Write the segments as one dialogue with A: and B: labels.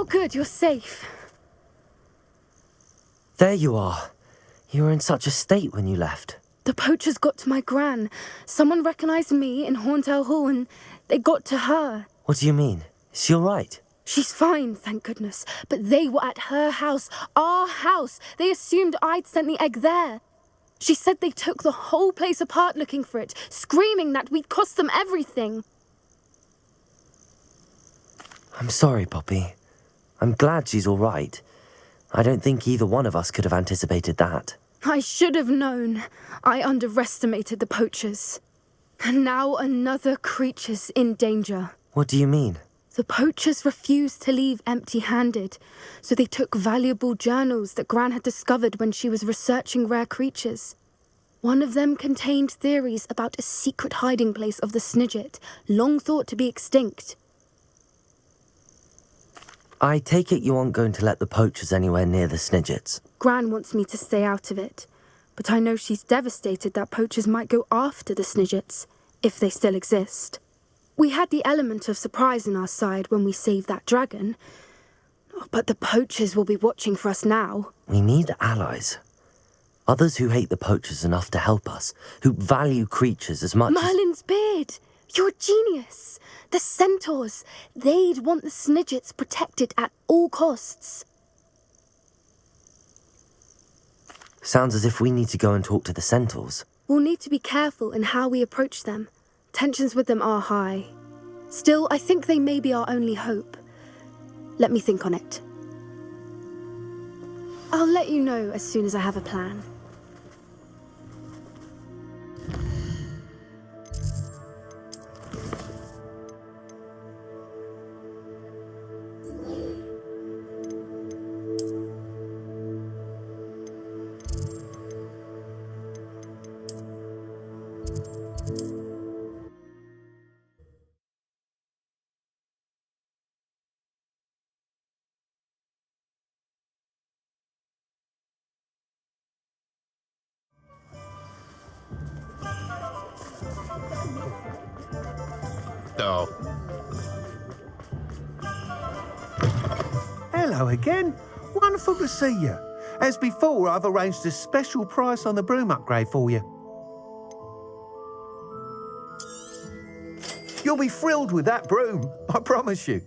A: Oh, good, you're safe.
B: There you are. You were in such a state when you left.
A: The poachers got to my gran. Someone recognized me in Horntail Hall and they got to her.
B: What do you mean? Is she all right?
A: She's fine, thank goodness. But they were at her house, our house. They assumed I'd sent the egg there. She said they took the whole place apart looking for it, screaming that we'd cost them everything.
B: I'm sorry, Poppy. I'm glad she's all right. I don't think either one of us could have anticipated that.
A: I should have known. I underestimated the poachers. And now another creature's in danger.
B: What do you mean?
A: The poachers refused to leave empty-handed, so they took valuable journals that Gran had discovered when she was researching rare creatures. One of them contained theories about a secret hiding place of the Snidget, long thought to be extinct.
B: I take it you aren't going to let the poachers anywhere near the Snidgets.
A: Gran wants me to stay out of it, but I know she's devastated that poachers might go after the Snidgets, if they still exist. We had the element of surprise on our side when we saved that dragon, but the poachers will be watching for us now.
B: We need allies. Others who hate the poachers enough to help us, who value creatures as much
A: Merlin's beard! You're a genius! The centaurs! They'd want the Snidgets protected at all costs.
B: Sounds as if we need to go and talk to the centaurs.
A: We'll need to be careful in how we approach them. Tensions with them are high. Still, I think they may be our only hope. Let me think on it. I'll let you know as soon as I have a plan.
C: Oh.
D: Hello again. Wonderful to see you. As before, I've arranged a special price on the broom upgrade for you. You'll be thrilled with that broom, I promise you.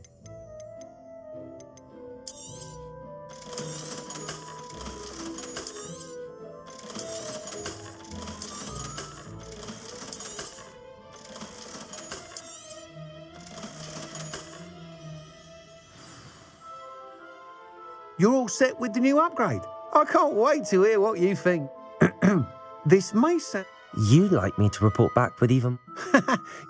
D: You're all set with the new upgrade. I can't wait to hear what you think. This may sound...
B: You'd like me to report back with even...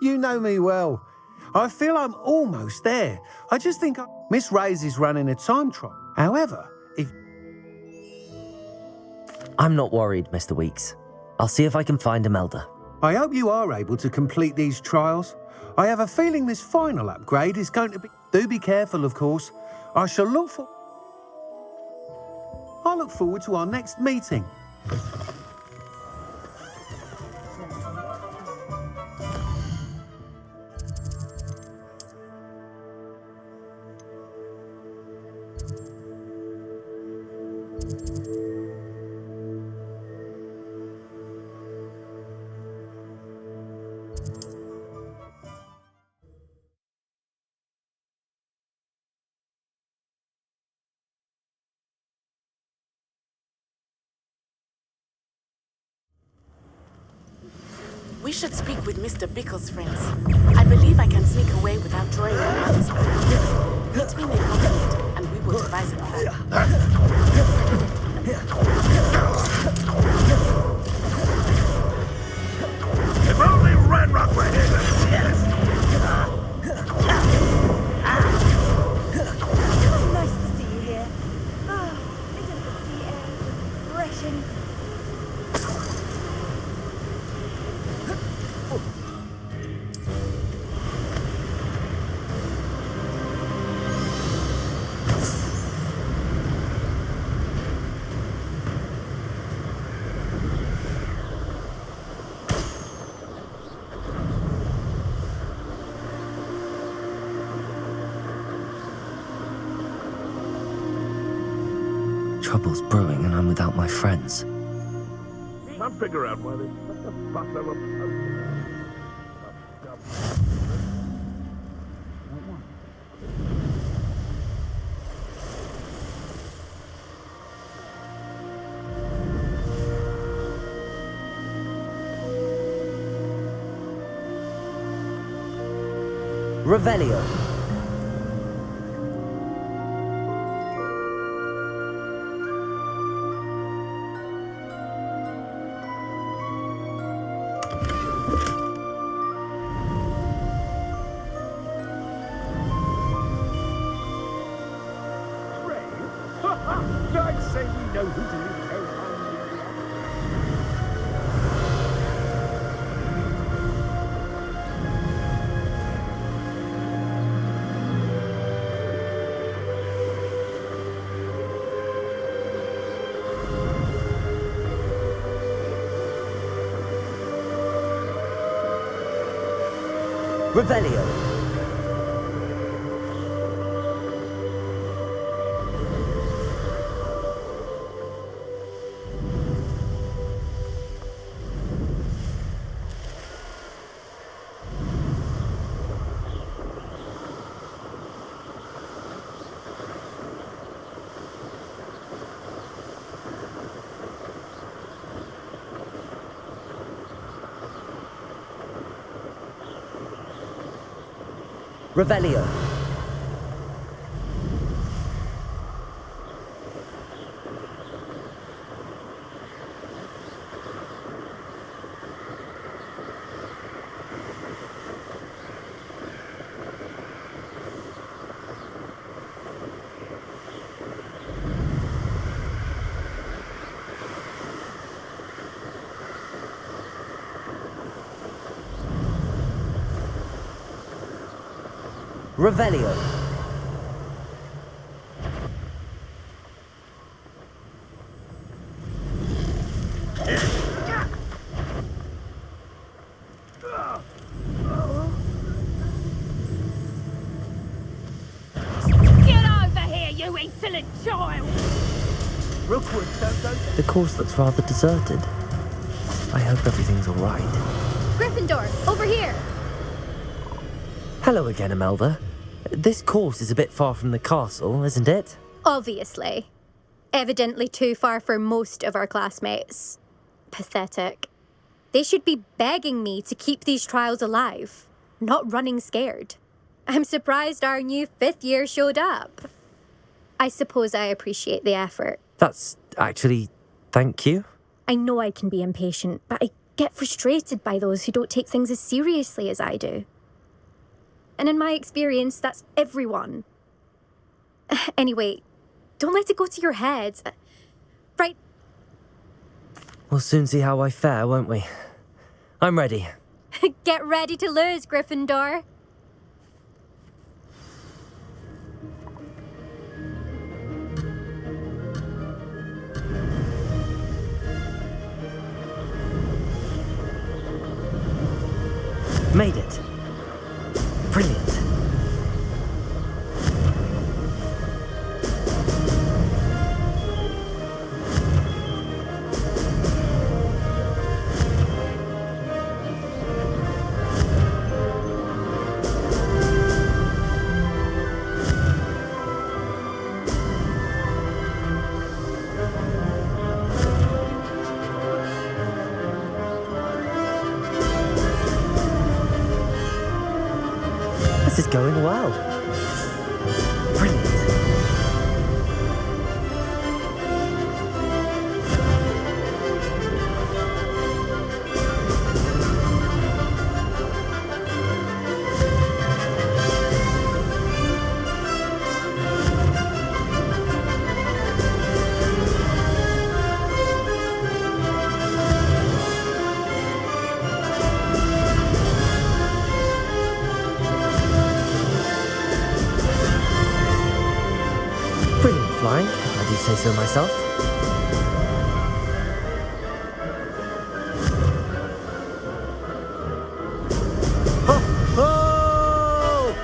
D: You know me well. I feel I'm almost there. I just think Miss Ray's is running a time trial. However, if...
B: I'm not worried, Mr. Weeks. I'll see if I can find Imelda.
D: I hope you are able to complete these trials. I have a feeling this final upgrade is going to be... Do be careful, of course. I look forward to our next meeting.
E: We should speak with Mr. Bickle's friends. I believe I can sneak away without drawing my mother's blood. Meet me near Hogsmeade, and we will devise a plan.
C: If only Ranrock were here to see us!
F: Nice to see you here. Oh, isn't the sea air refreshing?
B: Trouble's brewing and I'm without my friends.
C: Can't figure out why there's such a fuss over
B: Revelio.
C: I'd say we know who to leave terrifying.
B: Revelio. Revelio. Revelio.
F: Get over here, you insolent child!
D: Real quick, don't.
B: The course looks rather deserted. I hope everything's all right.
G: Gryffindor, over here!
B: Hello again, Imelda. This course is a bit far from the castle, isn't it?
G: Obviously. Evidently too far for most of our classmates. Pathetic. They should be begging me to keep these trials alive, not running scared. I'm surprised our new 5th year showed up. I suppose I appreciate the effort.
B: That's actually... thank you.
G: I know I can be impatient, but I get frustrated by those who don't take things as seriously as I do. And in my experience, that's everyone. Anyway, don't let it go to your head. Right.
B: We'll soon see how I fare, won't we? I'm ready.
G: Get ready to lose, Gryffindor.
B: Made it. Brilliant. This is going well. Brilliant. Brilliant flying, if I do say so myself. Ho! Ho!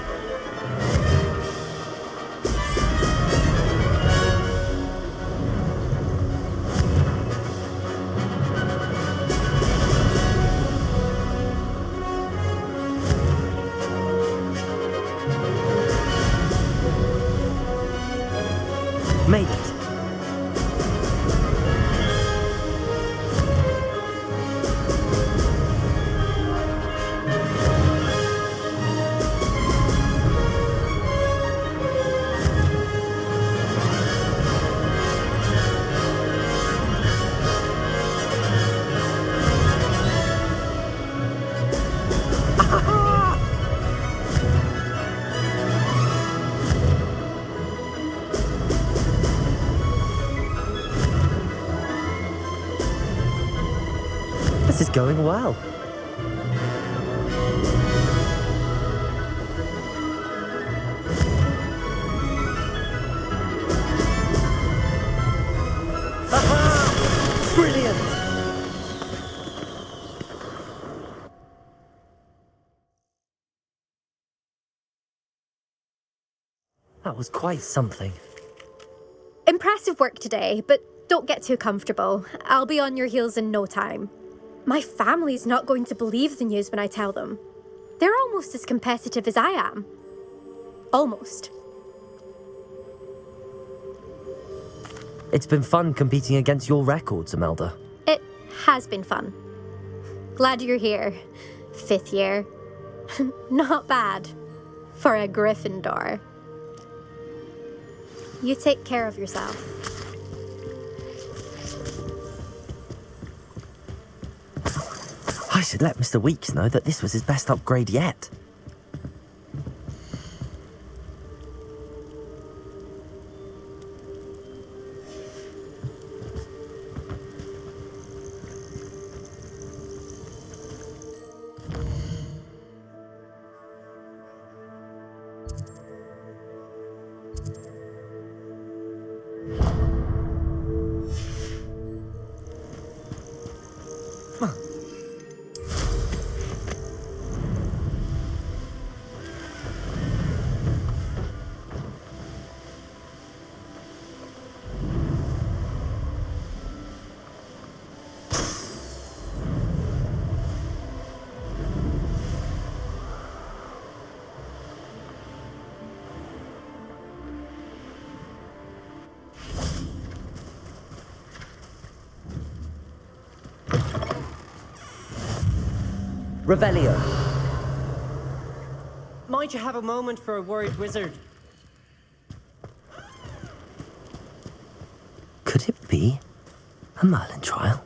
B: Made it. This is going well. Aha! Brilliant! That was quite something.
G: Impressive work today, but don't get too comfortable. I'll be on your heels in no time. My family's not going to believe the news when I tell them. They're almost as competitive as I am. Almost.
B: It's been fun competing against your records, Imelda.
G: It has been fun. Glad you're here. 5th year. Not bad. For a Gryffindor. You take care of yourself.
B: I should let Mr. Weeks know that this was his best upgrade yet. Revelio.
H: Might you have a moment for a worried wizard?
B: Could it be a Merlin trial?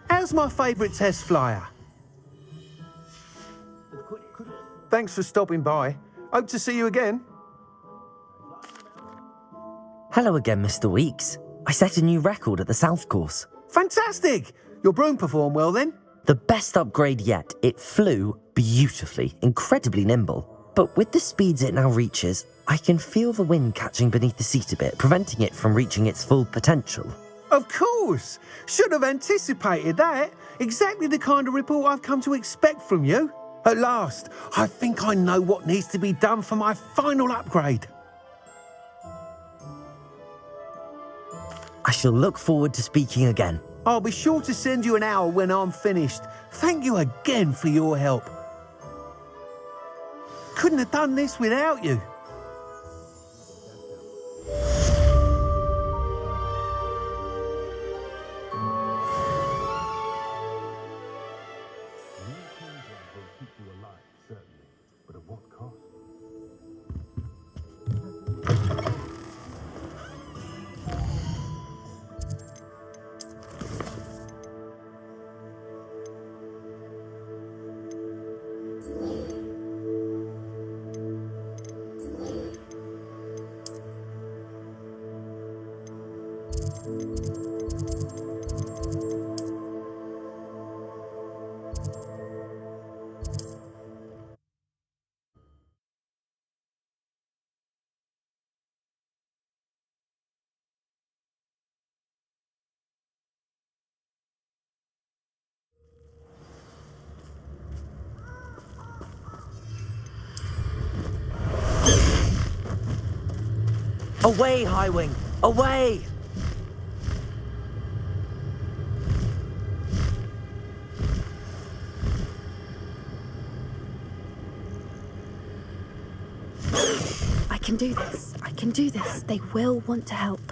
D: How's my favourite test flyer? Thanks for stopping by. Hope to see you again.
B: Hello again, Mr. Weeks. I set a new record at the South Course.
D: Fantastic! Your broom performed well then?
B: The best upgrade yet. It flew beautifully, incredibly nimble. But with the speeds it now reaches, I can feel the wind catching beneath the seat a bit, preventing it from reaching its full potential.
D: Of course! Should have anticipated that. Exactly the kind of report I've come to expect from you. At last, I think I know what needs to be done for my final upgrade.
B: I shall look forward to speaking again.
D: I'll be sure to send you an hour when I'm finished. Thank you again for your help. Couldn't have done this without you.
B: Away, Highwing! Away!
A: I can do this. I can do this. They will want to help.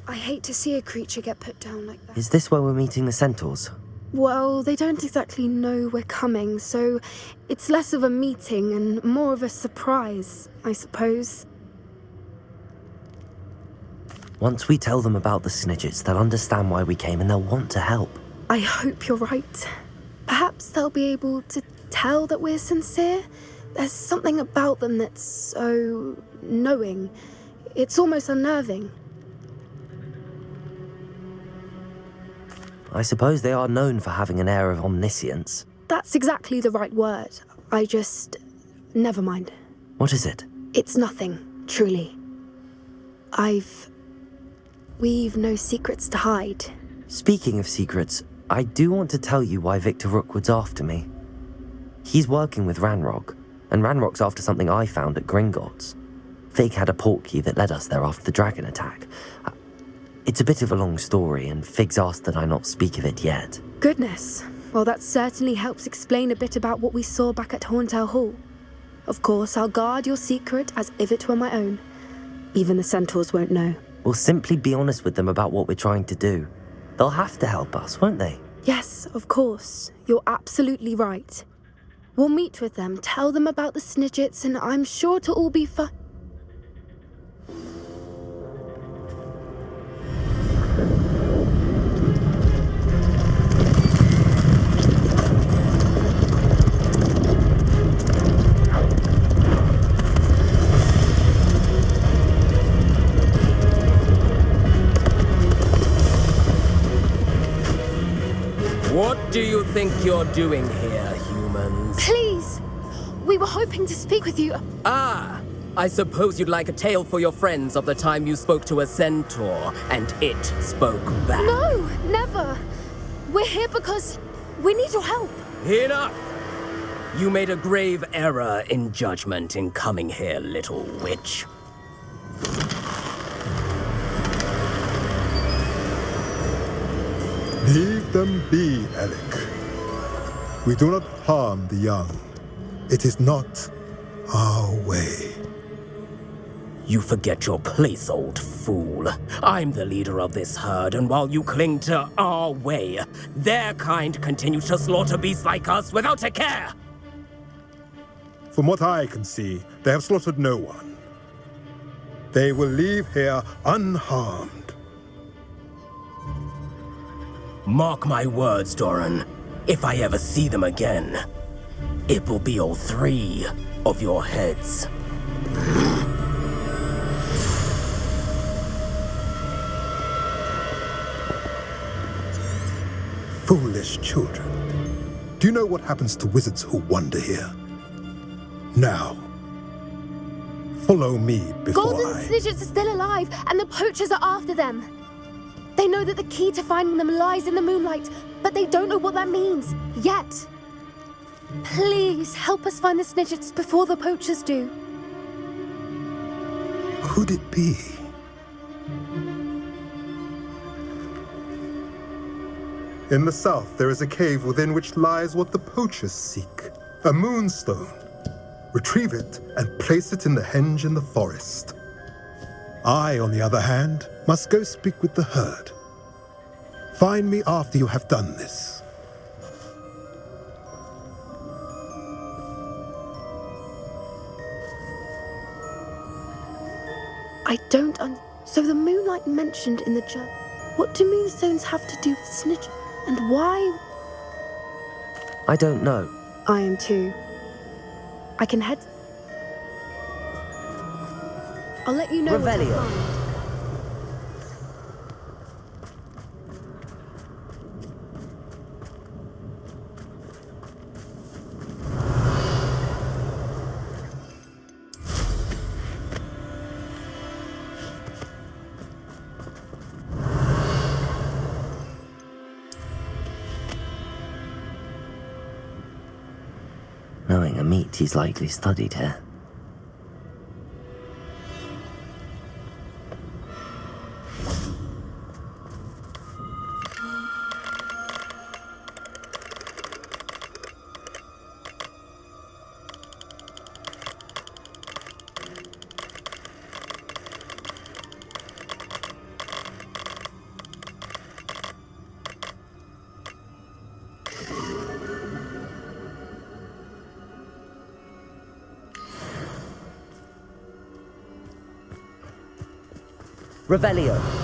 A: I hate to see a creature get put down like that.
B: Is this where we're meeting the centaurs?
A: Well, they don't exactly know we're coming, so it's less of a meeting and more of a surprise, I suppose.
B: Once we tell them about the Snidgets, they'll understand why we came and they'll want to help.
A: I hope you're right. Perhaps they'll be able to tell that we're sincere. There's something about them that's so knowing. It's almost unnerving.
B: I suppose they are known for having an air of omniscience.
A: That's exactly the right word. Never mind.
B: What is it?
A: It's nothing, truly. We've no secrets to hide.
B: Speaking of secrets, I do want to tell you why Victor Rookwood's after me. He's working with Ranrock, and Ranrock's after something I found at Gringotts. Fig had a portkey that led us there after the dragon attack. It's a bit of a long story, and Fig's asked that I not speak of it yet.
A: Goodness. Well, that certainly helps explain a bit about what we saw back at Horntail Hall. Of course, I'll guard your secret as if it were my own. Even the centaurs won't know.
B: We'll simply be honest with them about what we're trying to do. They'll have to help us, won't they?
A: Yes, of course. You're absolutely right. We'll meet with them, tell them about the Snidgets, and I'm sure it'll all be fine.
I: What do you think you're doing here, humans?
A: Please! We were hoping to speak with you.
I: Ah! I suppose you'd like a tale for your friends of the time you spoke to a centaur, and it spoke back.
A: No, never. We're here because we need your help.
I: Enough! You made a grave error in judgment in coming here, little witch.
J: Leave them be, Alec. We do not harm the young. It is not our way.
I: You forget your place, old fool. I'm the leader of this herd, and while you cling to our way, their kind continue to slaughter beasts like us without a care.
J: From what I can see, they have slaughtered no one. They will leave here unharmed.
I: Mark my words, Doran. If I ever see them again, it will be all 3 of your heads.
J: Foolish children. Do you know what happens to wizards who wander here? Now, follow me before
A: Golden Snidgets are still alive, and the poachers are after them. They know that the key to finding them lies in the moonlight, but they don't know what that means, yet. Please, help us find the Snidgets before the poachers do.
J: Could it be? In the south, there is a cave within which lies what the poachers seek. A moonstone. Retrieve it and place it in the henge in the forest. I, on the other hand, must go speak with the herd. Find me after you have done this.
A: I don't So the moonlight mentioned in the journal. What do moonstones have to do with Snidget? And why?
B: I don't know.
A: I am too. I can head. I'll let you know.
B: Revelio. knowing a meat he's likely studied here. Revelio.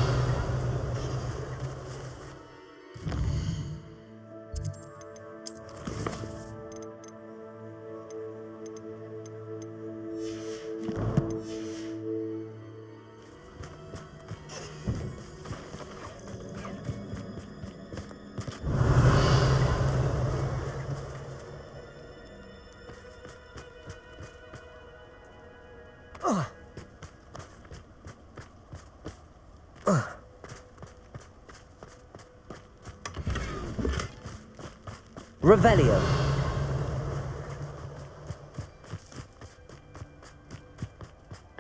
B: Revelio.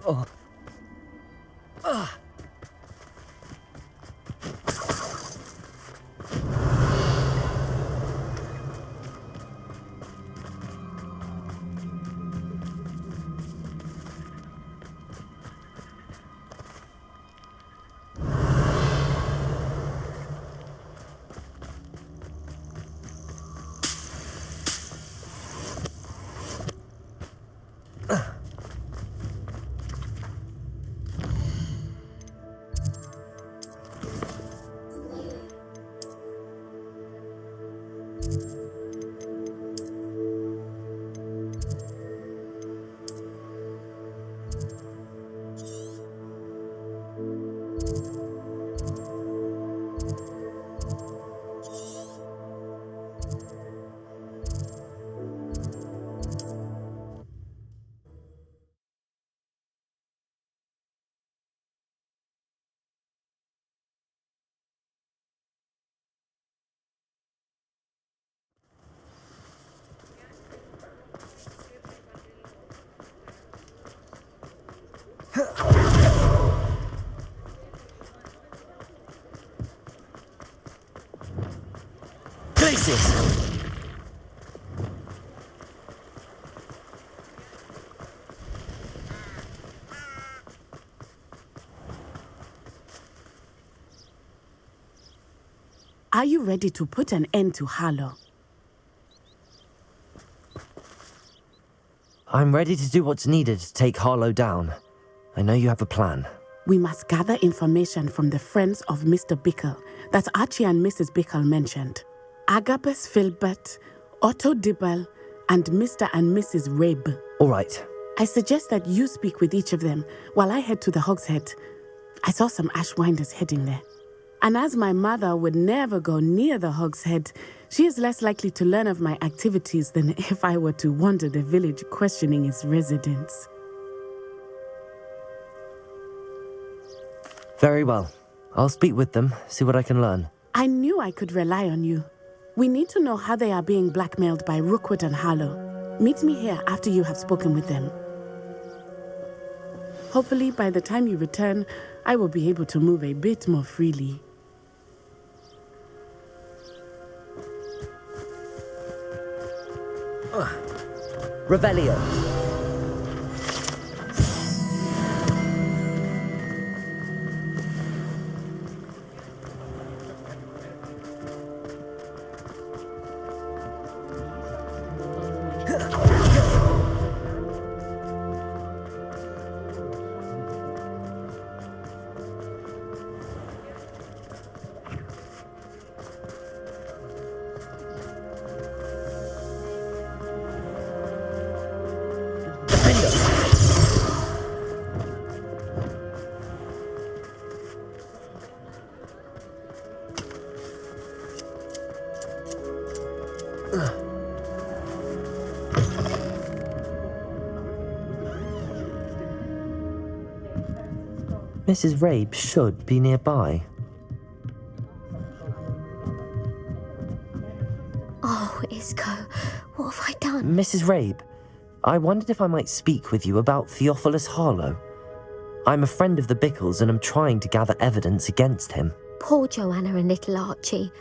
B: Oh. Places!
K: Are you ready to put an end to Harlow?
B: I'm ready to do what's needed to take Harlow down. I know you have a plan.
K: We must gather information from the friends of Mr. Bickle that Archie and Mrs. Bickle mentioned. Agabus Filbert, Otto Dibble, and Mr. and Mrs. Rabe.
B: All right.
K: I suggest that you speak with each of them while I head to the Hogshead. I saw some Ashwinders heading there. And as my mother would never go near the Hogshead, she is less likely to learn of my activities than if I were to wander the village questioning its residents.
B: Very well. I'll speak with them, see what I can learn.
K: I knew I could rely on you. We need to know how they are being blackmailed by Rookwood and Harlow. Meet me here after you have spoken with them. Hopefully, by the time you return, I will be able to move a bit more freely.
B: Revelio. Mrs. Rabe should be nearby.
G: Oh, Isco, what have I done?
B: Mrs. Rabe, I wondered if I might speak with you about Theophilus Harlow. I'm a friend of the Bickles and I'm trying to gather evidence against him.
G: Poor Joanna and little Archie.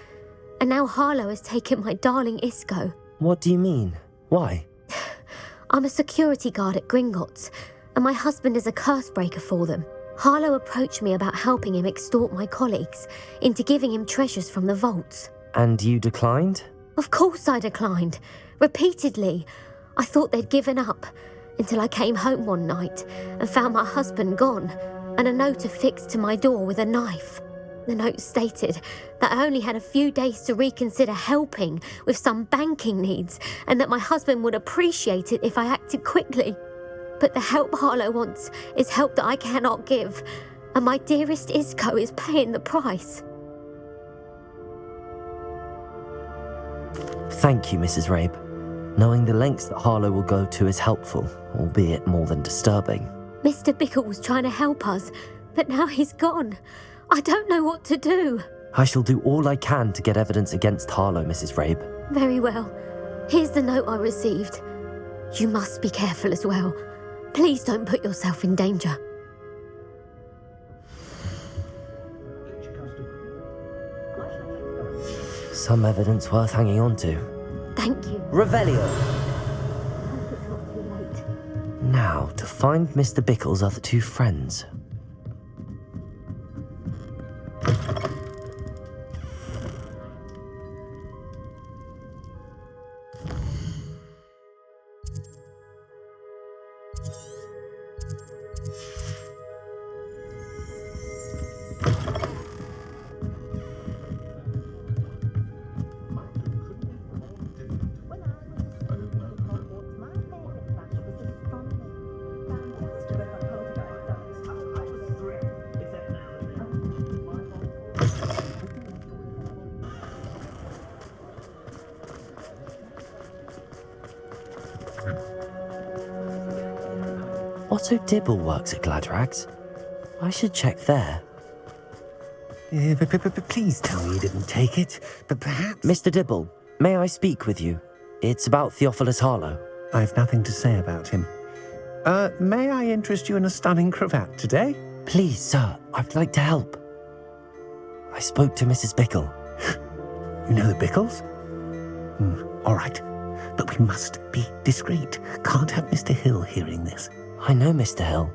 G: And now Harlow has taken my darling Isco.
B: What do you mean? Why?
G: I'm a security guard at Gringotts, and my husband is a curse breaker for them. Harlow approached me about helping him extort my colleagues into giving him treasures from the vaults.
B: And you declined?
G: Of course I declined. Repeatedly. I thought they'd given up, until I came home one night and found my husband gone, and a note affixed to my door with a knife. The note stated that I only had a few days to reconsider helping with some banking needs, and that my husband would appreciate it if I acted quickly. But the help Harlow wants is help that I cannot give, and my dearest Isco is paying the price.
B: Thank you, Mrs. Rabe. Knowing the lengths that Harlow will go to is helpful, albeit more than disturbing.
G: Mr. Bickle was trying to help us, but now he's gone. I don't know what to do.
B: I shall do all I can to get evidence against Harlow, Mrs. Rabe.
G: Very well. Here's the note I received. You must be careful as well. Please don't put yourself in danger.
B: Some evidence worth hanging on to.
G: Thank you.
B: Revelio! Now, to find Mr. Bickle's other two friends. Otto Dibble works at Gladrags. I should check there.
D: Please tell me you didn't take it, but perhaps...
B: Mr. Dibble, may I speak with you? It's about Theophilus Harlow.
D: I've nothing to say about him. May I interest you in a stunning cravat today?
B: Please, sir, I'd like to help. I spoke to Mrs. Bickle.
D: You know the Bickles? All right, but we must be discreet. Can't have Mr. Hill hearing this.
B: I know Mr. Hill.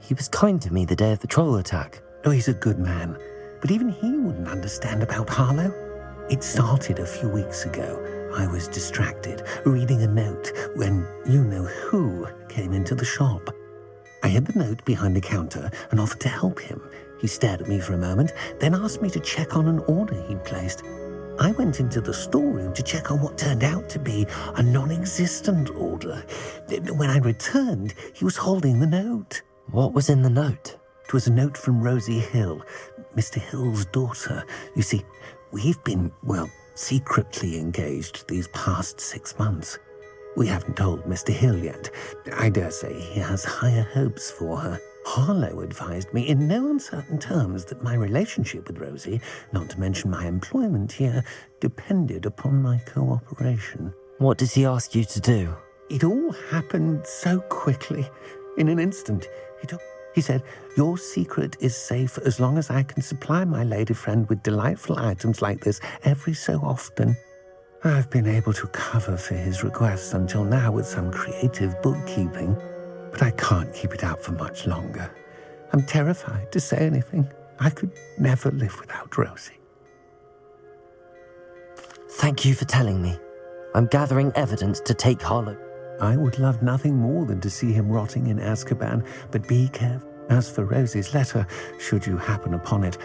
B: He was kind to me the day of the troll attack.
D: Oh, he's a good man, but even he wouldn't understand about Harlow. It started a few weeks ago. I was distracted, reading a note, when you-know-who came into the shop. I hid the note behind the counter and offered to help him. He stared at me for a moment, then asked me to check on an order he'd placed. I went into the storeroom to check on what turned out to be a non-existent order. When I returned, he was holding the note.
B: What was in the note?
D: It was a note from Rosie Hill, Mr. Hill's daughter. You see, we've been, secretly engaged these past 6 months. We haven't told Mr. Hill yet. I dare say he has higher hopes for her. Harlow advised me in no uncertain terms that my relationship with Rosie, not to mention my employment here, depended upon my cooperation.
B: What does he ask you to do?
D: It all happened so quickly. In an instant, he said, "Your secret is safe as long as I can supply my lady friend with delightful items like this every so often." I've been able to cover for his requests until now with some creative bookkeeping, but I can't keep it up for much longer. I'm terrified to say anything. I could never live without Rosie.
B: Thank you for telling me. I'm gathering evidence to take Harlow.
D: I would love nothing more than to see him rotting in Azkaban, but be careful. As for Rosie's letter, should you happen upon it...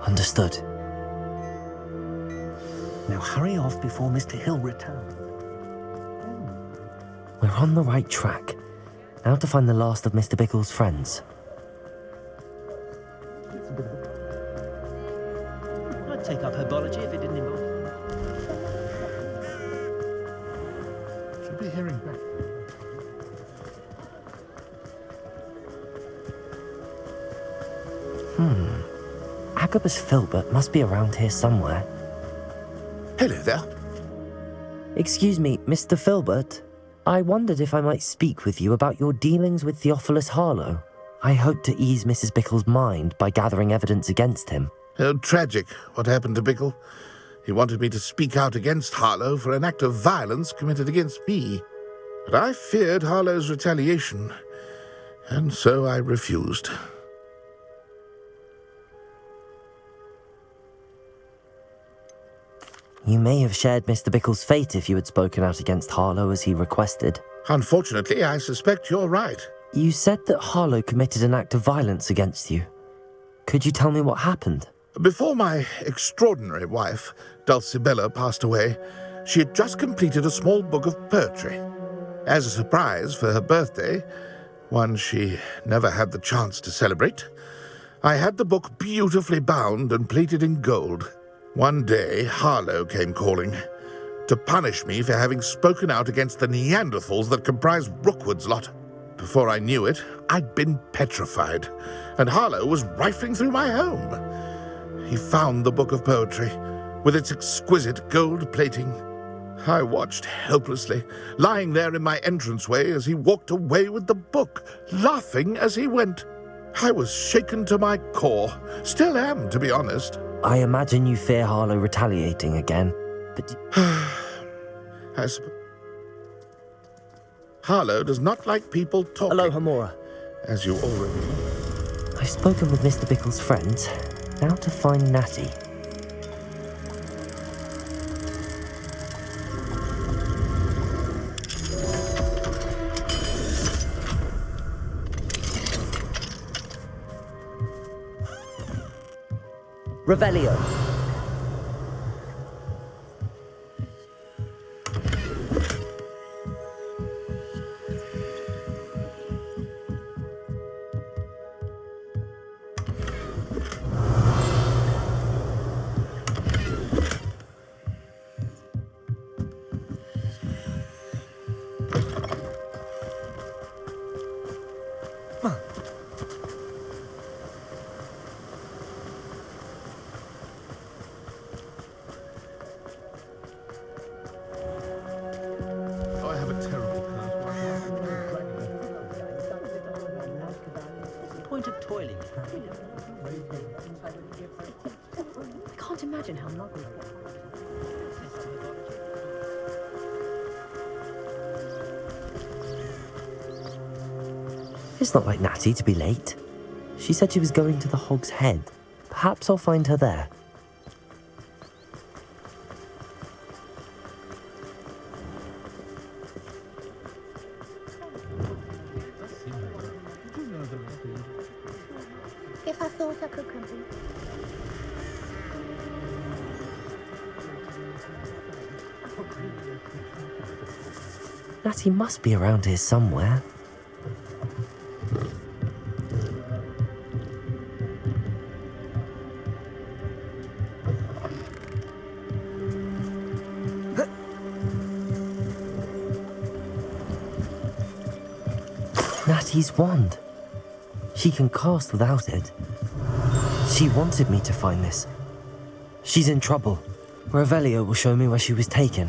B: Understood.
D: Now hurry off before Mr. Hill returns.
B: We're on the right track. Now to find the last of Mr. Bickle's friends.
L: I'd take up herbology if it didn't involve...
J: Should be hearing back.
B: Agabus Filbert must be around here somewhere.
M: Hello there.
B: Excuse me, Mr. Filbert? I wondered if I might speak with you about your dealings with Theophilus Harlow. I hope to ease Mrs. Bickle's mind by gathering evidence against him.
C: Oh, tragic what happened to Bickle. He wanted me to speak out against Harlow for an act of violence committed against me. But I feared Harlow's retaliation, and so I refused.
B: You may have shared Mr. Bickle's fate if you had spoken out against Harlow as he requested.
C: Unfortunately, I suspect you're right.
B: You said that Harlow committed an act of violence against you. Could you tell me what happened?
C: Before my extraordinary wife, Dulcibella, passed away, she had just completed a small book of poetry. As a surprise for her birthday, one she never had the chance to celebrate, I had the book beautifully bound and plated in gold. One day, Harlow came calling to punish me for having spoken out against the Neanderthals that comprise Rookwood's lot. Before I knew it, I'd been petrified, and Harlow was rifling through my home. He found the book of poetry, with its exquisite gold plating. I watched helplessly, lying there in my entranceway as he walked away with the book, laughing as he went. I was shaken to my core. Still am, to be honest.
B: I imagine you fear Harlow retaliating again, but...
C: I suppose... Harlow does not like people talking.
L: Hello, Hamora.
C: As you already know.
B: I've spoken with Mr. Bickle's friends. Now to find Natty. Revelio.
F: I can't imagine how lovely.
B: It's not like Natty to be late. She said she was going to the Hog's Head. Perhaps I'll find her there.
F: If I thought I could come in.
B: Natty must be around here somewhere. Natty's wand. She can cast without it. She wanted me to find this. She's in trouble. Revelio will show me where she was taken.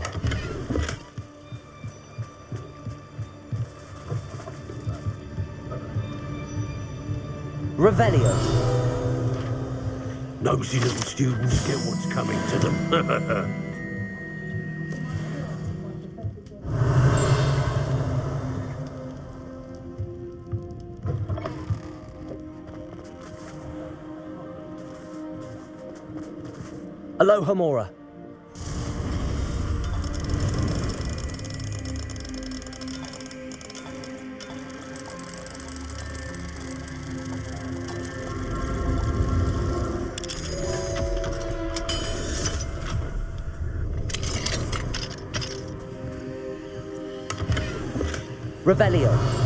B: Revelio.
C: Nosy little students get what's coming to them.
L: Hello, Hamora.
B: Revelio.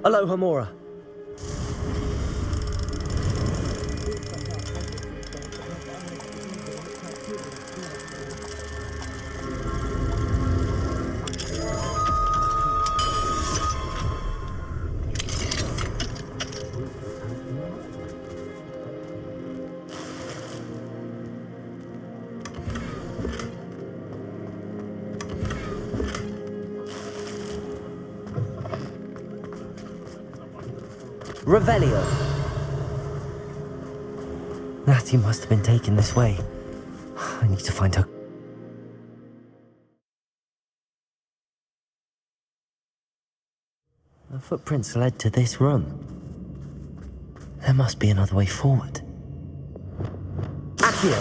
L: Hello, Hamora.
B: Revelio. Natty must have been taken this way. I need to find her. The footprints led to this room. There must be another way forward. Accio!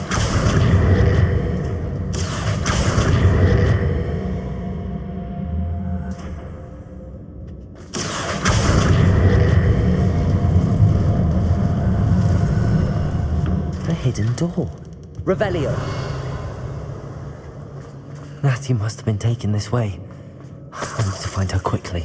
B: A hidden door. Revelio. Natty must have been taken this way. I need to find her quickly.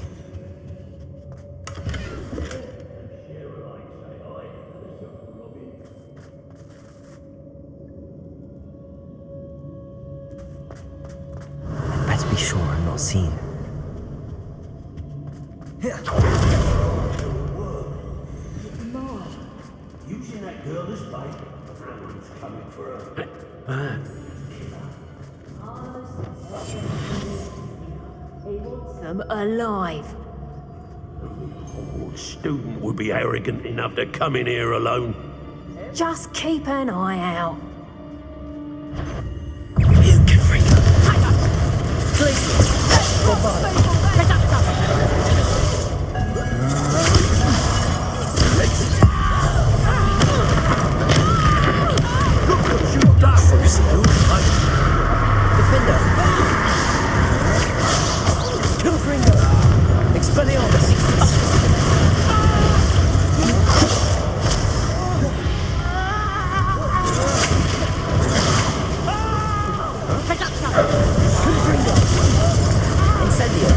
B: I'd better be sure I'm not seen.
M: Using that girl as bait. Someone's coming for her.
F: He wants them alive.
M: What student would be arrogant enough to come in here alone?
F: Just keep an eye out.
M: You can freak up.
B: Defender! Kilfringer! Expelliarmus! Kilfringer! Incendio!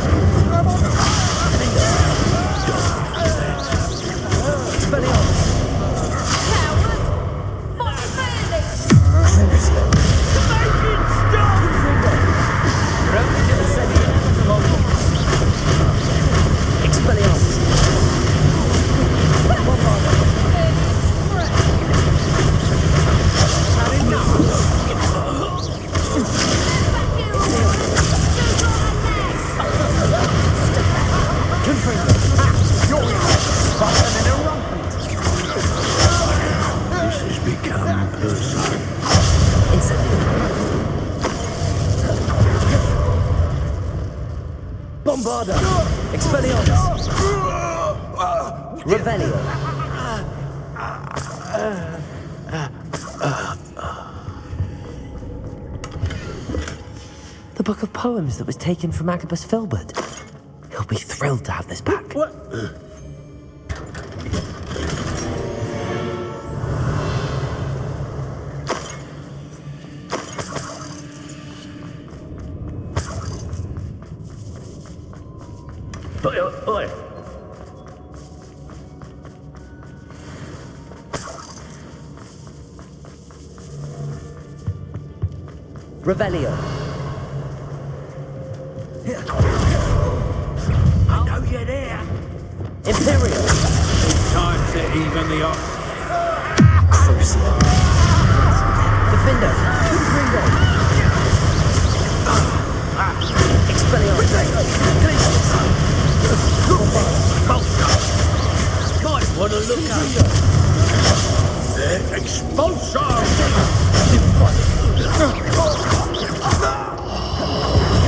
B: Expelliarmus!
F: Coward! Fight fairly!
B: Crucio! Expelliarmus!
M: This has become personal.
B: Incendio! Bombarda! Expelliarmus! Revelio! The book of poems that was taken from Agabus Filbert. He'll be thrilled to have this back.
M: What? Oi.
B: Revelio!
M: I know you're there.
B: Imperial!
M: Time to even the odds.
B: Crucio! Defender! Ringo! Expelliarmus! Glacius!
M: Might want to look up. Expulsor!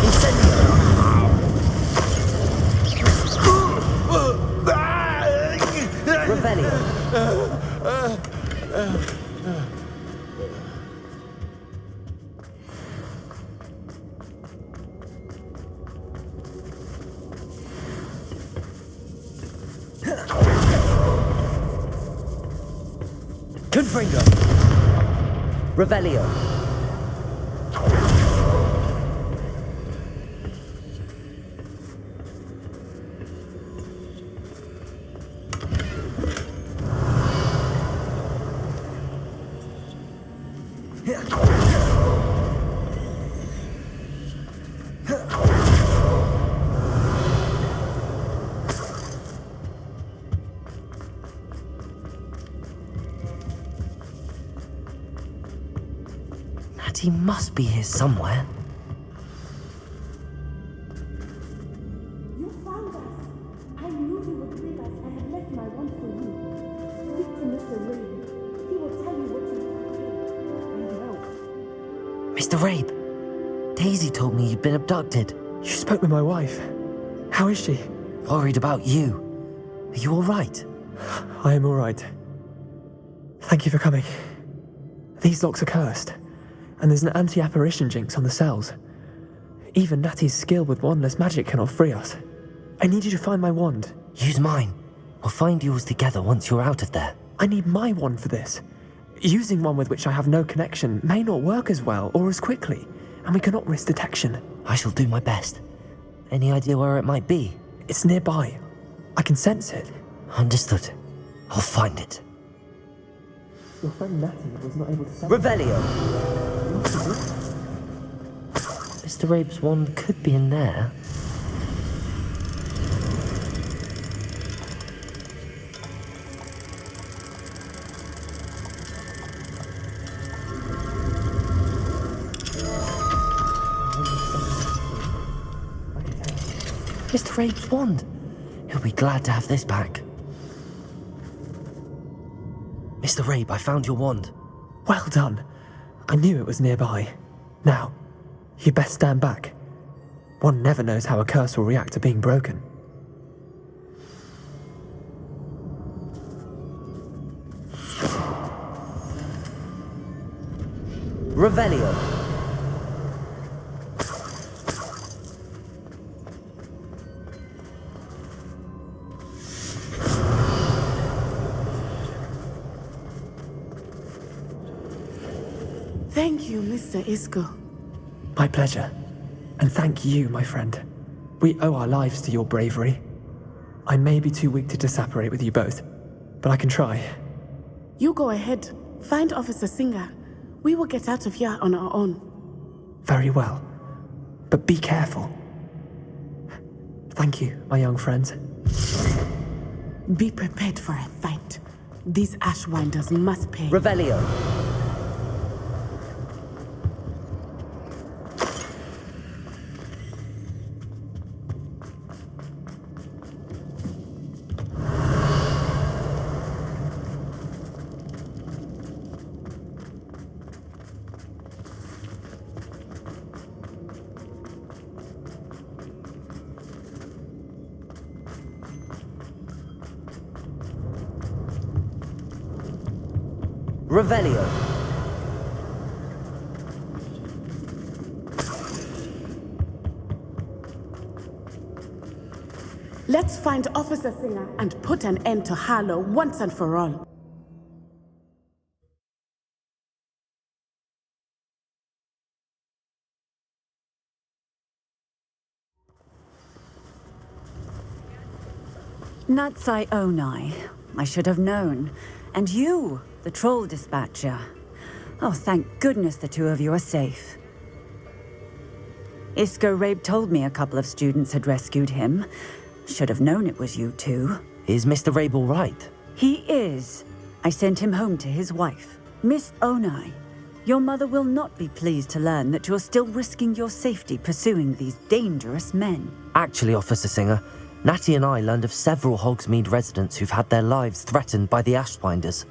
B: Incendio! Revelio! Confringo! Revelio! He must be here somewhere.
F: You found us. I knew you
K: would realize I had left my wand for you. Speak to Mr. Rabe. He will tell you what you need to do. And help.
B: Mr. Rabe, Daisy told me you'd been abducted.
N: You spoke with my wife. How is she?
B: Worried about you. Are you all right?
N: I am all right. Thank you for coming. These locks are cursed, and there's an anti-apparition jinx on the cells. Even Natty's skill with wandless magic cannot free us. I need you to find my wand.
B: Use mine. We'll find yours together once you're out of there.
N: I need my wand for this. Using one with which I have no connection may not work as well or as quickly, and we cannot risk detection.
B: I shall do my best. Any idea where it might be?
N: It's nearby. I can sense it.
B: Understood. I'll find it.
N: Your friend Natty was not able to sense
B: Revelio! Mr. Rabe's wand could be in there. Mr. Rabe's wand! He'll be glad to have this back. Mr. Rabe, I found your wand.
N: Well done. I knew it was nearby. Now, you best stand back. One never knows how a curse will react to being broken.
B: Revelio.
K: Thank you, Mr. Isco.
N: My pleasure. And thank you, my friend. We owe our lives to your bravery. I may be too weak to disapparate with you both, but I can try.
K: You go ahead. Find Officer Singer. We will get out of here on our own.
N: Very well. But be careful. Thank you, my young friends.
K: Be prepared for a fight. These Ashwinders must pay.
B: Revelio. Revelio.
K: Let's find Officer Singer and put an end to Harlow once and for all.
O: Natsai Onai. I should have known. And you, the troll dispatcher. Oh, thank goodness the two of you are safe. Isco Rabe told me a couple of students had rescued him. Should have known it was you two.
B: Is Mr. Rabe all right?
O: He is. I sent him home to his wife. Miss Onai, your mother will not be pleased to learn that you're still risking your safety pursuing these dangerous men.
B: Actually, Officer Singer, Natty and I learned of several Hogsmeade residents who've had their lives threatened by the Ashwinders.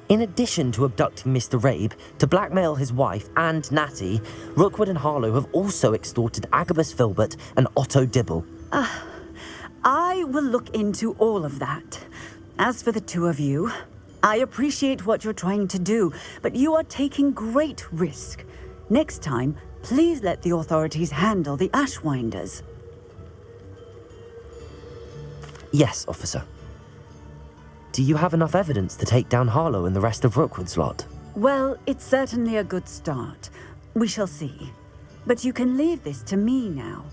B: In addition to abducting Mr. Rabe, to blackmail his wife and Natty, Rookwood and Harlow have also extorted Agabus Filbert and Otto Dibble.
O: I will look into all of that. As for the two of you, I appreciate what you're trying to do, but you are taking great risk. Next time, please let the authorities handle the Ashwinders.
B: Yes, officer. Do you have enough evidence to take down Harlow and the rest of Rookwood's lot?
O: Well, it's certainly a good start. We shall see. But you can leave this to me now.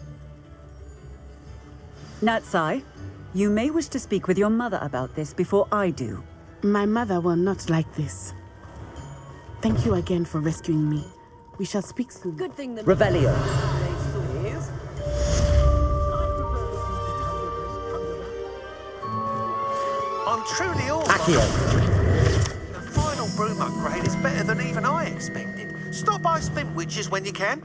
O: Natsai, you may wish to speak with your mother about this before I do.
K: My mother will not like this. Thank you again for rescuing me. We shall speak soon.
O: Good thing that
B: Revelio.
P: I'm truly awed.
B: Accio.
P: The final broom upgrade is better than even I expected. Stop by Spin Witches when you can.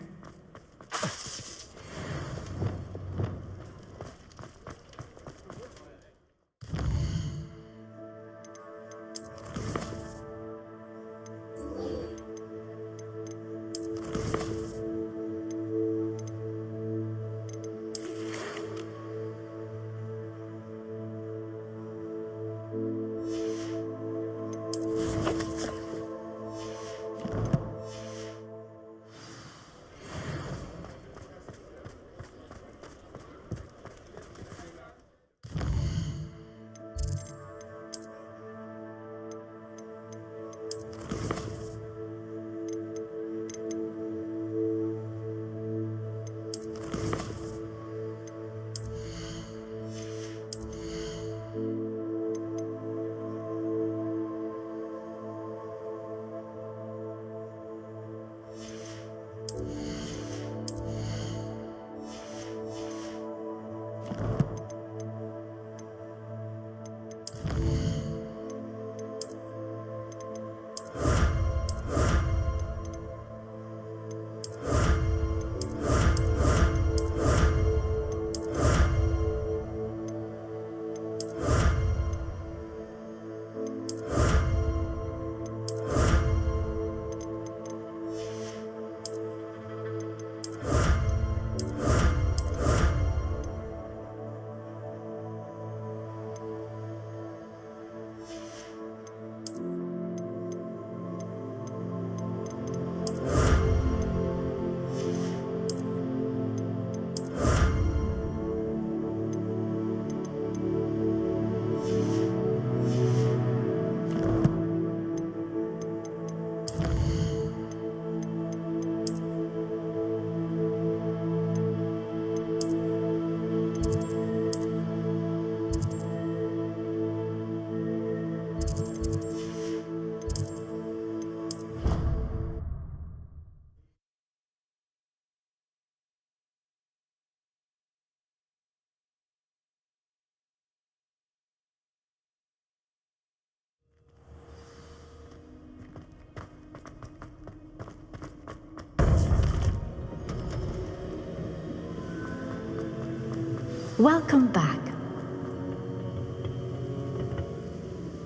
Q: Welcome back.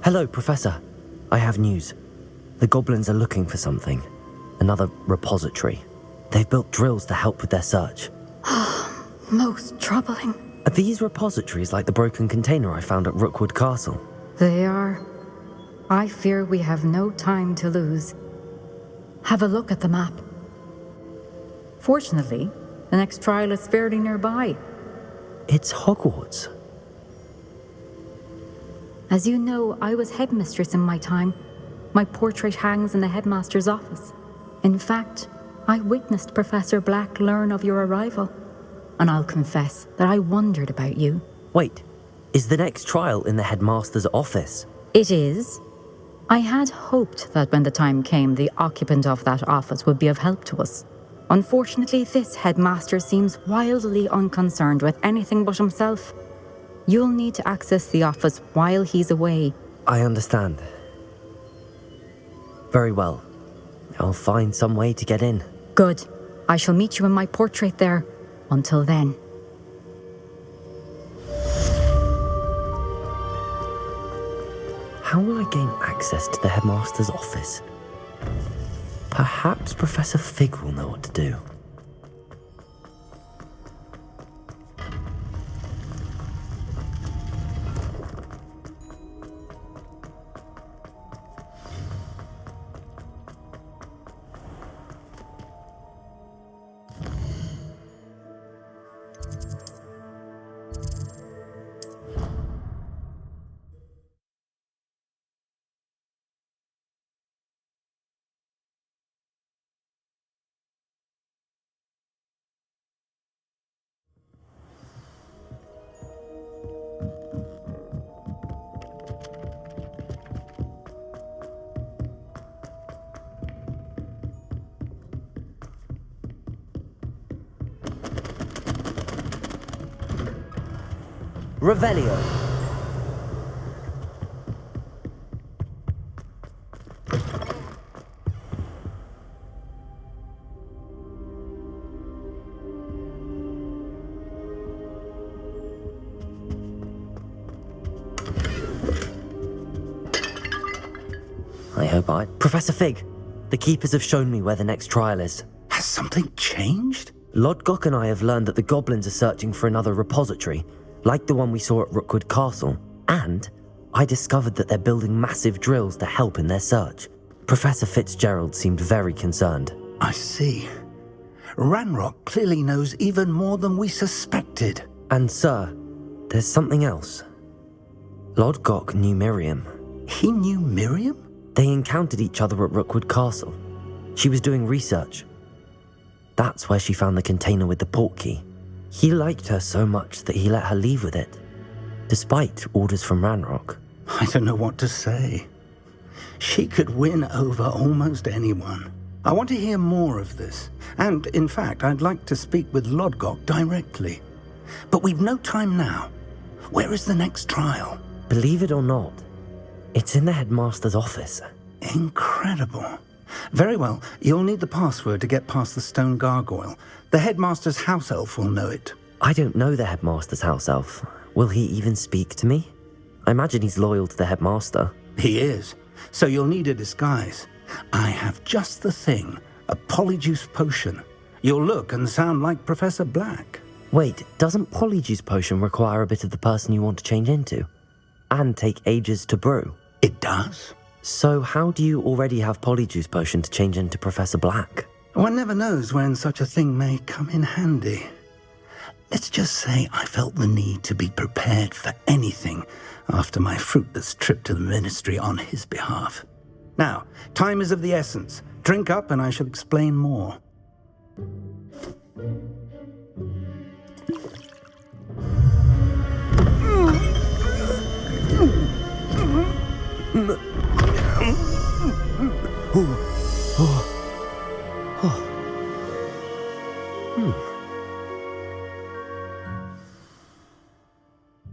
B: Hello, Professor. I have news. The goblins are looking for something. Another repository. They've built drills to help with their search.
Q: Most troubling.
B: Are these repositories like the broken container I found at Rookwood Castle?
Q: They are. I fear we have no time to lose. Have a look at the map. Fortunately, the next trial is fairly nearby.
B: It's Hogwarts.
Q: As you know, I was headmistress in my time. My portrait hangs in the headmaster's office. In fact, I witnessed Professor Black learn of your arrival. And I'll confess that I wondered about you.
B: Wait, is the next trial in the headmaster's office?
Q: It is. I had hoped that when the time came, the occupant of that office would be of help to us. Unfortunately, this headmaster seems wildly unconcerned with anything but himself. You'll need to access the office while he's away.
B: I understand. Very well. I'll find some way to get in.
Q: Good. I shall meet you in my portrait there. Until then.
B: How will I gain access to the headmaster's office? Perhaps Professor Fig will know what to do. Revelio. Professor Fig, the keepers have shown me where the next trial is.
P: Has something changed?
B: Lodgok and I have learned that the goblins are searching for another repository, like the one we saw at Rookwood Castle. And I discovered that they're building massive drills to help in their search. Professor Fitzgerald seemed very concerned.
P: I see. Ranrock clearly knows even more than we suspected.
B: And sir, there's something else. Lodgok knew Miriam.
P: He knew Miriam?
B: They encountered each other at Rookwood Castle. She was doing research. That's where she found the container with the portkey. He liked her so much that he let her leave with it, despite orders from Ranrock.
P: I don't know what to say. She could win over almost anyone. I want to hear more of this. And, in fact, I'd like to speak with Lodgok directly. But we've no time now. Where is the next trial?
B: Believe it or not, it's in the headmaster's office.
P: Incredible. Very well, you'll need the password to get past the stone gargoyle. The headmaster's house elf will know it.
B: I don't know the headmaster's house elf. Will he even speak to me? I imagine he's loyal to the headmaster.
P: He is. So you'll need a disguise. I have just the thing. A polyjuice potion. You'll look and sound like Professor Black.
B: Wait, doesn't polyjuice potion require a bit of the person you want to change into? And take ages to brew?
P: It does.
B: So how do you already have polyjuice potion to change into Professor Black?
P: One never knows when such a thing may come in handy. Let's just say I felt the need to be prepared for anything after my fruitless trip to the ministry on his behalf. Now, time is of the essence. Drink up and I shall explain more.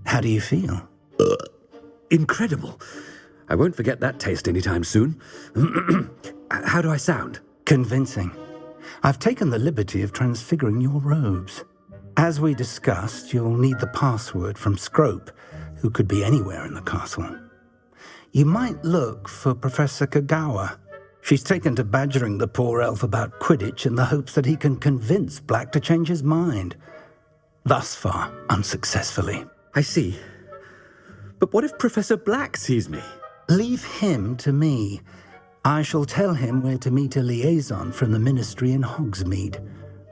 P: How do you feel?
R: Incredible. I won't forget that taste anytime soon. How do I sound?
P: Convincing. I've taken the liberty of transfiguring your robes. As we discussed, you'll need the password from Scrope, who could be anywhere in the castle. You might look for Professor Kagawa. She's taken to badgering the poor elf about Quidditch in the hopes that he can convince Black to change his mind. Thus far, unsuccessfully.
R: I see. But what if Professor Black sees me?
P: Leave him to me. I shall tell him where to meet a liaison from the Ministry in Hogsmeade.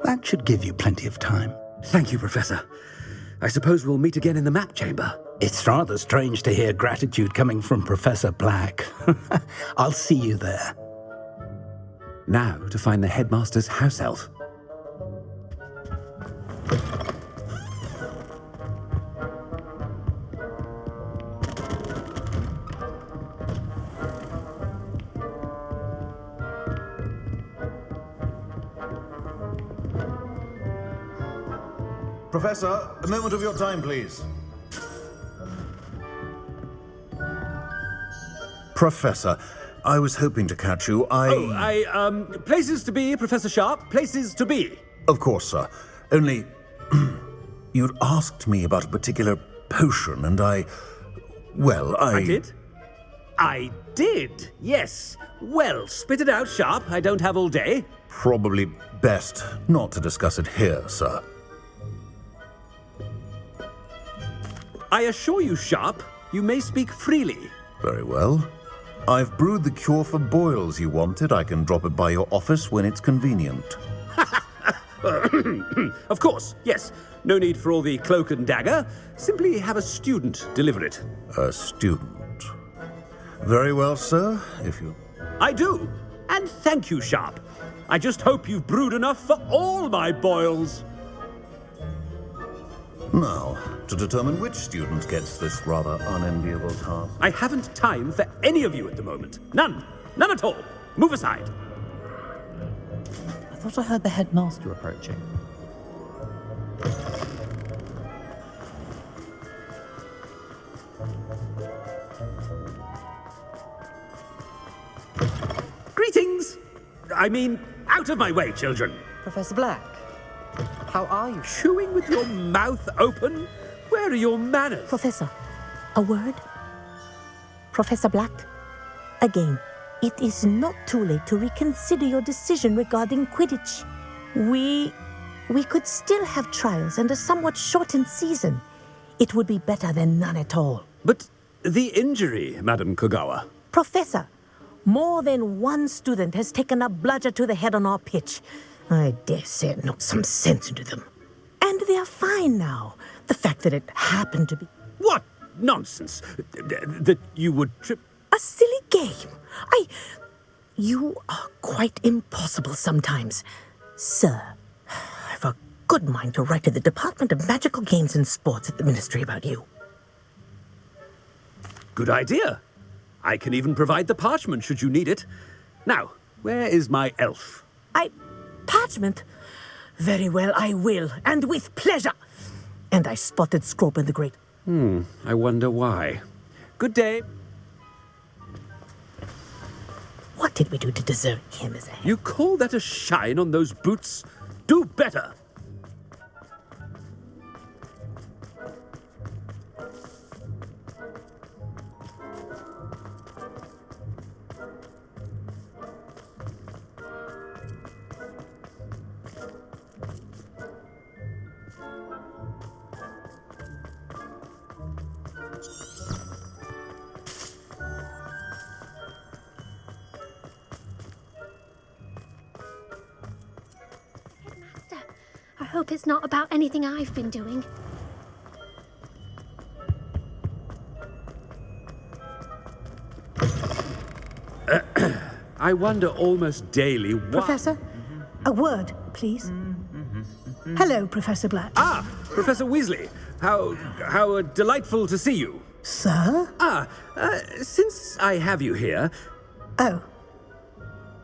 P: That should give you plenty of time.
R: Thank you, Professor. I suppose we'll meet again in the map chamber.
P: It's rather strange to hear gratitude coming from Professor Black. I'll see you there.
R: Now to find the headmaster's house elf.
S: Professor, a moment of your time, please. Professor, I was hoping to catch you.
R: Places to be, Professor Sharp, places to be.
S: Of course, sir. Only, you'd asked me about a particular potion, and I
R: did? I did, yes. Well, spit it out, Sharp. I don't have all day.
S: Probably best not to discuss it here, sir.
R: I assure you, Sharp, you may speak freely.
S: Very well. I've brewed the cure for boils you wanted. I can drop it by your office when it's convenient.
R: Of course, yes. No need for all the cloak and dagger. Simply have a student deliver it.
S: A student? Very well, sir, if you...
R: I do. And thank you, Sharp. I just hope you've brewed enough for all my boils.
S: Now, to determine which student gets this rather unenviable task.
R: I haven't time for any of you at the moment. None. None at all. Move aside.
L: I thought I heard the headmaster approaching.
R: Greetings! I mean, out of my way, children.
L: Professor Black, how are you?
R: Chewing with your mouth open? Where are your manners?
T: Professor, a word? Professor Black, again, it is not too late to reconsider your decision regarding Quidditch. We could still have trials and a somewhat shortened season. It would be better than none at all.
R: But the injury, Madam Kagawa.
T: Professor, more than one student has taken a bludger to the head on our pitch. I dare say it knocked some sense into them. And they are fine now. The fact that it happened to be...
R: What nonsense! That you would trip...
T: A silly game. You are quite impossible sometimes. Sir, I've a good mind to write to the Department of Magical Games and Sports at the Ministry about you.
R: Good idea. I can even provide the parchment should you need it. Now, where is my elf?
T: Parchment? Very well, I will, and with pleasure. And I spotted Scrope in the grate.
R: I wonder why. Good day.
T: What did we do to deserve him as a head?
R: You call that a shine on those boots? Do better.
U: I hope it's not about anything I've been doing.
R: I wonder almost daily why...
T: Professor, a word, please. Hello, Professor Black.
R: Ah, Professor Weasley. How delightful to see you.
T: Sir?
R: Since I have you here...
T: Oh.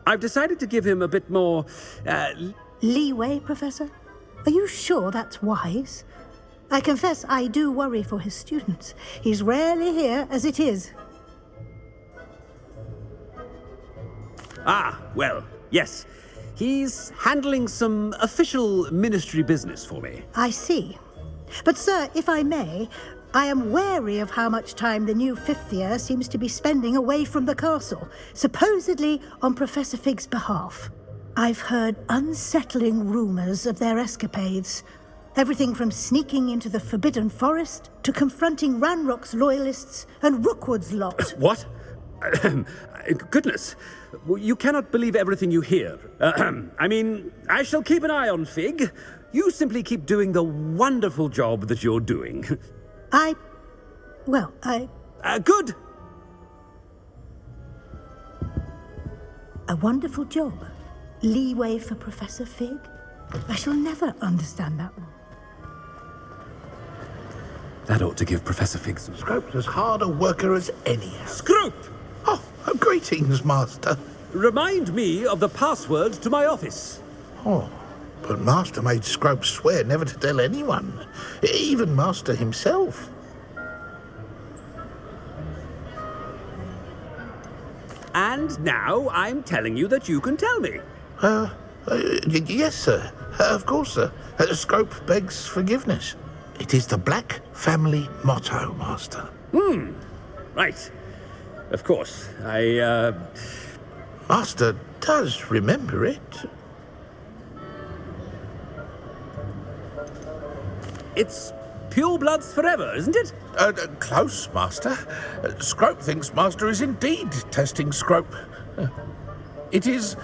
R: I've decided to give him a bit more...
T: leeway, Professor? Are you sure that's wise? I confess I do worry for his students. He's rarely here as it is.
R: Well, yes. He's handling some official ministry business for me.
E: I see. But, sir, if I may, I am wary of how much time the new fifth year seems to be spending away from the castle, supposedly on Professor Fig's behalf. I've heard unsettling rumours of their escapades. Everything from sneaking into the Forbidden Forest to confronting Ranrock's loyalists and Rookwood's lot.
R: What? Goodness. You cannot believe everything you hear. I mean, I shall keep an eye on Fig. You simply keep doing the wonderful job that you're doing.
E: Good. A wonderful job. Leeway for Professor Fig? I shall never understand that one.
R: That ought to give Professor Fig some...
C: Scrope's as hard a worker as any.
R: Scrope!
C: Oh, greetings, Master.
R: Remind me of the password to my office.
C: Oh, but Master made Scrope swear never to tell anyone, even Master himself.
R: And now I'm telling you that you can tell me.
C: Yes, sir. Of course, sir. Scrope begs forgiveness. It is the Black family motto, Master.
R: Right. Of course.
C: Master does remember it.
R: It's pure bloods forever, isn't it?
C: Close, Master. Scrope thinks Master is indeed testing Scrope. It is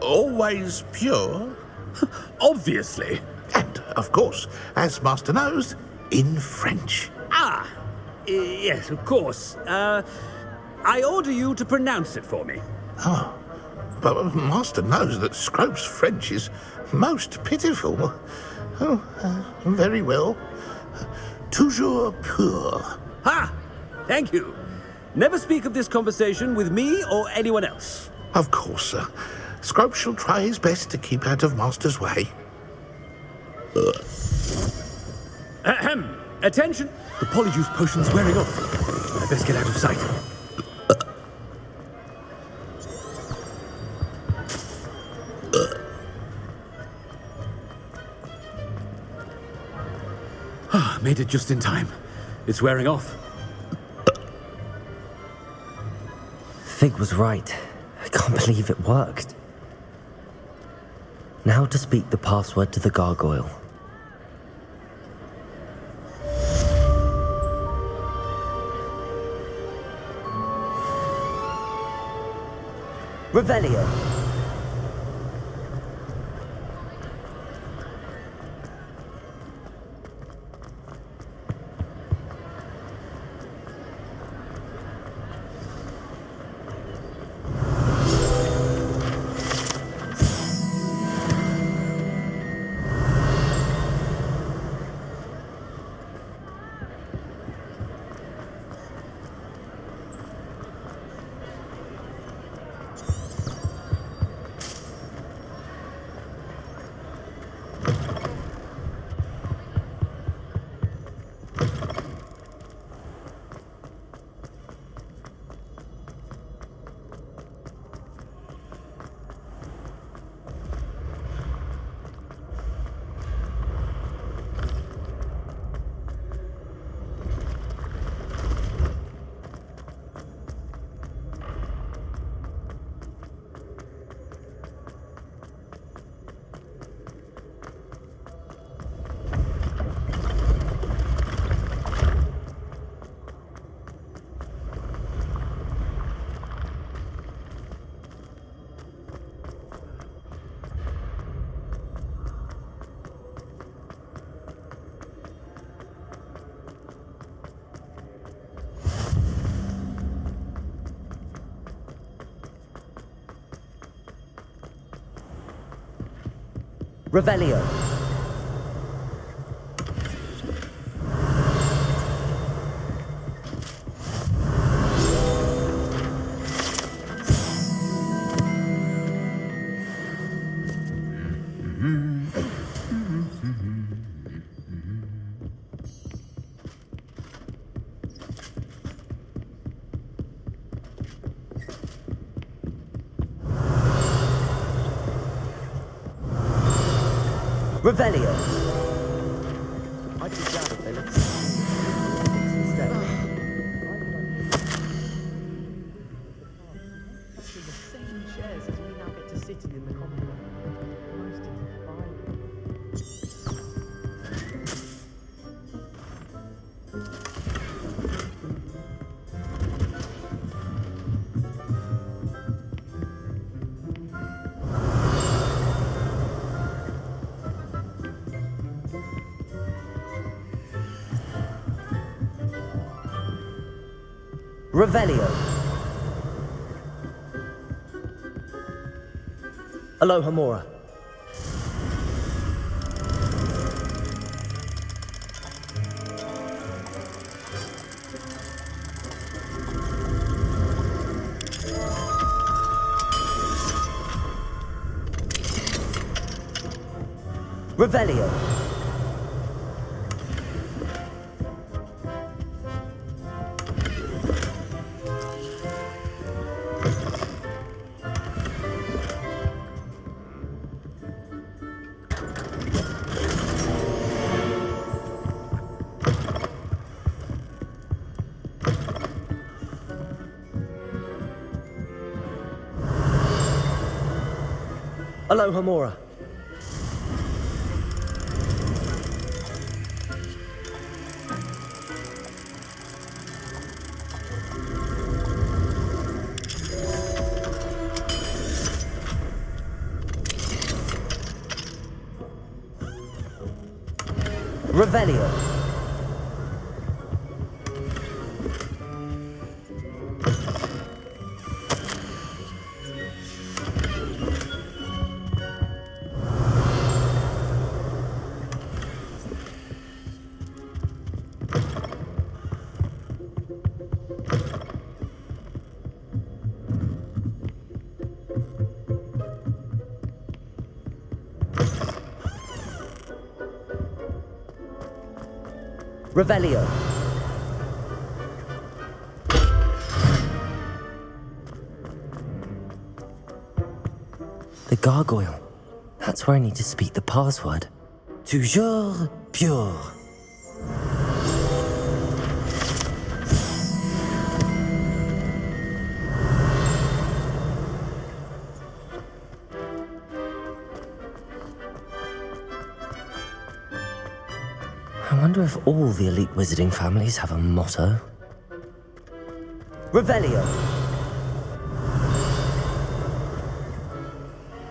C: always pure.
R: Obviously.
C: And, of course, as Master knows, in French.
R: Yes, of course. I order you to pronounce it for me.
C: Oh, but Master knows that Scrope's French is most pitiful. Very well. Toujours pur.
R: Ha! Thank you. Never speak of this conversation with me or anyone else.
C: Of course, sir. Scrope shall try his best to keep out of Master's way.
R: Ahem. Attention! The polyjuice potion's wearing off. I best get out of sight. Made it just in time. It's wearing off.
B: Fig was right. I can't believe it worked. Now to speak the password to the gargoyle. Revelio. Revelio. Revelio. I'd be glad if they let us instead.
N: The same chairs as we now get to sit in the common room. Most
B: Revelio. Aloha Mora. Revelio. Aloha Mora. Revelio. Revelio. The gargoyle. That's where I need to speak the password. Toujours pure. I wonder if all the elite wizarding families have a motto. Revelio.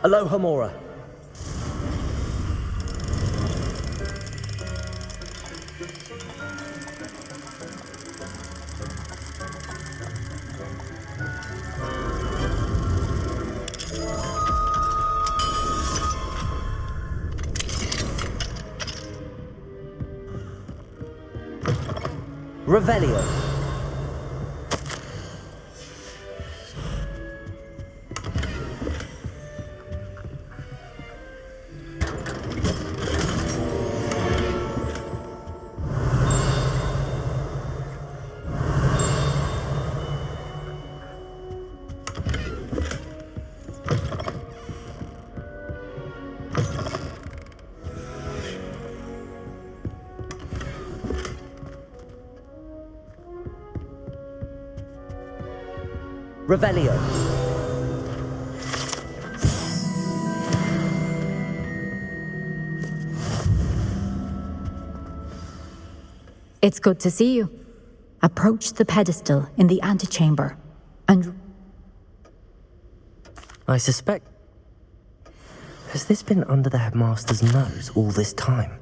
B: Aloha Mora. Revelio. Revelio.
Q: It's good to see you. Approach the pedestal in the antechamber and...
B: I suspect... Has this been under the headmaster's nose all this time?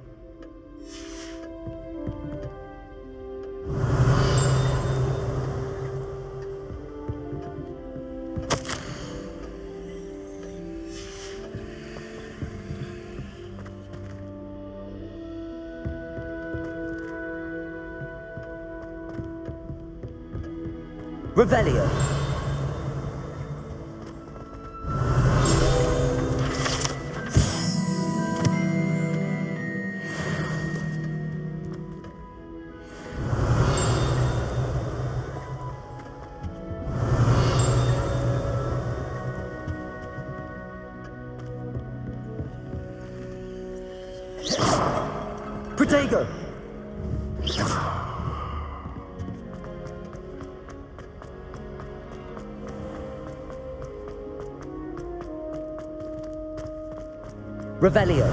B: Revelio. Protego! Revelio.